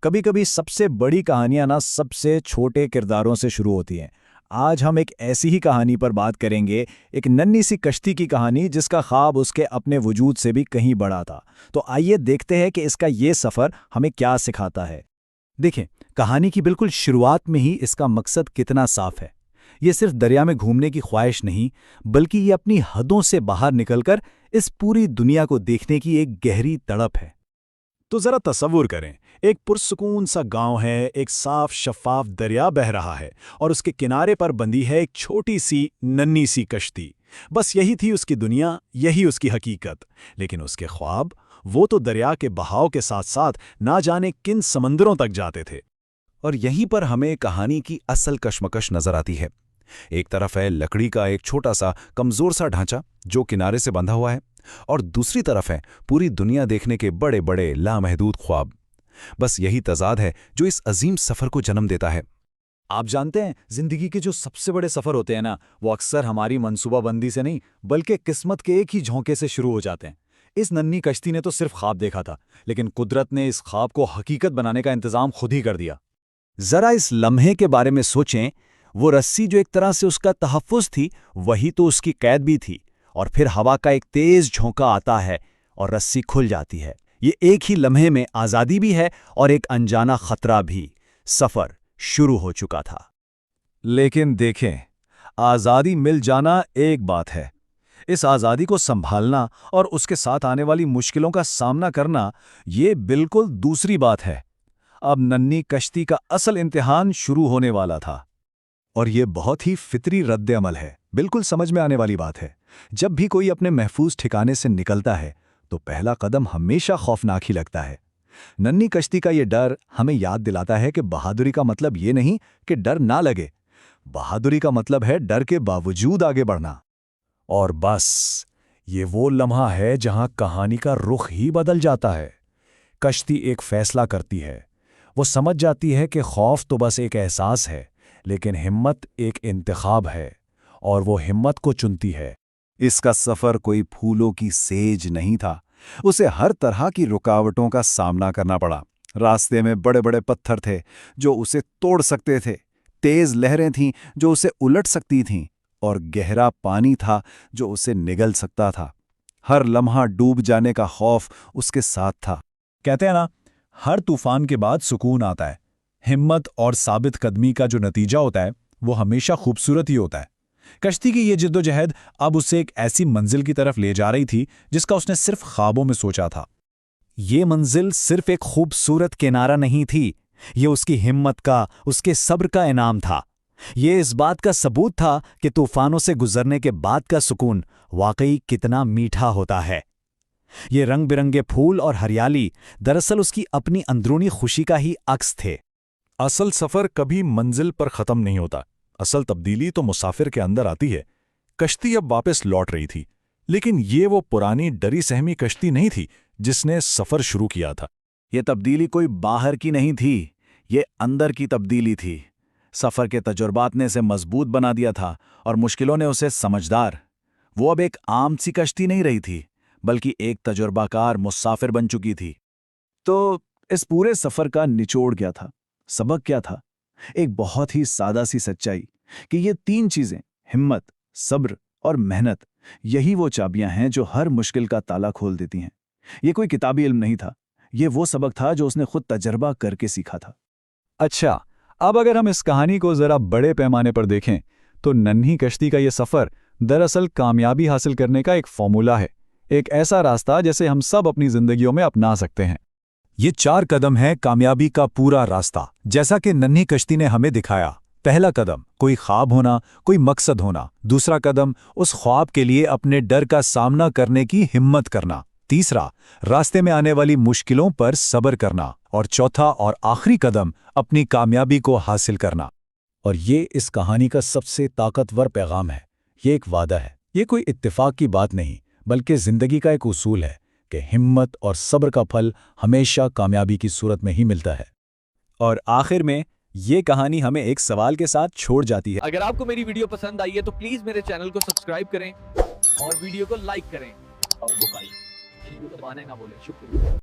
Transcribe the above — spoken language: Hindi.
कभी कभी सबसे बड़ी कहानियां ना सबसे छोटे किरदारों से शुरू होती हैं। आज हम एक ऐसी ही कहानी पर बात करेंगे, एक नन्ही सी कश्ती की कहानी जिसका ख्वाब उसके अपने वजूद से भी कहीं बड़ा था। तो आइए देखते हैं कि इसका ये सफ़र हमें क्या सिखाता है। देखें, कहानी की बिल्कुल शुरुआत में ही इसका मकसद कितना साफ है। ये सिर्फ दरिया में घूमने की ख्वाहिश नहीं, बल्कि ये अपनी हदों से बाहर निकलकर इस पूरी दुनिया को देखने की एक गहरी तड़प है। तो जरा तसव्वुर करें, एक पुरसुकून सा गांव है, एक साफ शफाफ दरिया बह रहा है और उसके किनारे पर बंधी है एक छोटी सी नन्ही सी कश्ती। बस यही थी उसकी दुनिया, यही उसकी हकीकत। लेकिन उसके ख्वाब, वो तो दरिया के बहाव के साथ साथ ना जाने किन समंदरों तक जाते थे। और यहीं पर हमें कहानी की असल कश्मकश नजर आती है। एक तरफ है लकड़ी का एक छोटा सा कमजोर सा ढांचा जो किनारे से बंधा हुआ है, और दूसरी तरफ है पूरी दुनिया देखने के बड़े बड़े लामहदूद ख्वाब। बस यही तजाद है जो इस अजीम सफर को जन्म देता है। आप जानते हैं, जिंदगी के जो सबसे बड़े सफर होते हैं ना, वो अक्सर हमारी मनसूबाबंदी से नहीं, बल्कि किस्मत के एक ही झोंके से शुरू हो जाते हैं। इस नन्ही कश्ती ने तो सिर्फ ख्वाब देखा था, लेकिन कुदरत ने इस ख्वाब को हकीकत बनाने का इंतजाम खुद ही कर दिया। जरा इस लम्हे के बारे में सोचें। वो रस्सी जो एक तरह से उसका तहफ़्फ़ुज़ थी, वही तो उसकी कैद भी थी। और फिर हवा का एक तेज झोंका आता है और रस्सी खुल जाती है। ये एक ही लम्हे में आज़ादी भी है और एक अनजाना खतरा भी। सफ़र शुरू हो चुका था। लेकिन देखें, आज़ादी मिल जाना एक बात है, इस आज़ादी को संभालना और उसके साथ आने वाली मुश्किलों का सामना करना, ये बिल्कुल दूसरी बात है। अब नन्ही कश्ती का असल इम्तिहान शुरू होने वाला था। और ये बहुत ही फितरी रद्द-ए-अमल है, बिल्कुल समझ में आने वाली बात है। जब भी कोई अपने महफूज ठिकाने से निकलता है, तो पहला कदम हमेशा खौफनाक ही लगता है। नन्ही कश्ती का ये डर हमें याद दिलाता है कि बहादुरी का मतलब ये नहीं कि डर ना लगे। बहादुरी का मतलब है डर के बावजूद आगे बढ़ना। और बस, ये वो लम्हा है जहां कहानी का रुख ही बदल जाता है। कश्ती एक फैसला करती है। वो समझ जाती है कि खौफ तो बस एक एहसास है, लेकिन हिम्मत एक इंतखाब है, और वो हिम्मत को चुनती है। इसका सफ़र कोई फूलों की सेज नहीं था। उसे हर तरह की रुकावटों का सामना करना पड़ा। रास्ते में बड़े बड़े पत्थर थे जो उसे तोड़ सकते थे, तेज लहरें थीं जो उसे उलट सकती थीं, और गहरा पानी था जो उसे निगल सकता था। हर लम्हा डूब जाने का खौफ उसके साथ था। कहते हैं ना, हर तूफान के बाद सुकून आता है। हिम्मत और साबित कदमी का जो नतीजा होता है, वो हमेशा खूबसूरत ही होता है। कश्ती की ये जिद्दोजहद अब उसे एक ऐसी मंजिल की तरफ ले जा रही थी जिसका उसने सिर्फ ख्वाबों में सोचा था। ये मंजिल सिर्फ एक खूबसूरत किनारा नहीं थी, ये उसकी हिम्मत का, उसके सब्र का इनाम था। ये इस बात का सबूत था कि तूफानों से गुजरने के बाद का सुकून वाकई कितना मीठा होता है। ये रंग बिरंगे फूल और हरियाली दरअसल उसकी अपनी अंदरूनी खुशी का ही अक्स थे। असल सफर कभी मंजिल पर खत्म नहीं होता। असल तब्दीली तो मुसाफिर के अंदर आती है। कश्ती अब वापस लौट रही थी, लेकिन ये वो पुरानी डरी सहमी कश्ती नहीं थी जिसने सफर शुरू किया था। ये तब्दीली कोई बाहर की नहीं थी, ये अंदर की तब्दीली थी। सफर के तजुर्बात ने इसे मजबूत बना दिया था और मुश्किलों ने उसे समझदार। वो अब एक आम सी कश्ती नहीं रही थी, बल्कि एक तजुर्बाकार मुसाफिर बन चुकी थी। तो इस पूरे सफर का निचोड़ क्या था, सबक क्या था? एक बहुत ही सादा सी सच्चाई कि ये तीन चीजें, हिम्मत, सब्र और मेहनत, यही वो चाबियां हैं जो हर मुश्किल का ताला खोल देती हैं। ये कोई किताबी इल्म नहीं था, ये वो सबक था जो उसने खुद तजर्बा करके सीखा था। अच्छा, अब अगर हम इस कहानी को जरा बड़े पैमाने पर देखें, तो नन्ही कश्ती का ये सफर दरअसल कामयाबी हासिल करने का एक फॉर्मूला है। एक ऐसा रास्ता जिसे हम सब अपनी जिंदगियों में अपना सकते हैं। ये 4 कदम है कामयाबी का पूरा रास्ता, जैसा कि नन्ही कश्ती ने हमें दिखाया। पहला कदम, कोई ख्वाब होना, कोई मकसद होना। दूसरा कदम, उस ख्वाब के लिए अपने डर का सामना करने की हिम्मत करना। तीसरा, रास्ते में आने वाली मुश्किलों पर सब्र करना। और चौथा और आखिरी कदम, अपनी कामयाबी को हासिल करना। और ये इस कहानी का सबसे ताकतवर पैगाम है। ये एक वादा है, ये कोई इत्तेफाक की बात नहीं, बल्कि जिंदगी का एक उसूल है कि हिम्मत और सब्र का फल हमेशा कामयाबी की सूरत में ही मिलता है। और आखिर में ये कहानी हमें एक सवाल के साथ छोड़ जाती है। अगर आपको मेरी वीडियो पसंद आई है तो प्लीज मेरे चैनल को सब्सक्राइब करें और वीडियो को लाइक करें और दबाना ना भूलें। शुक्रिया।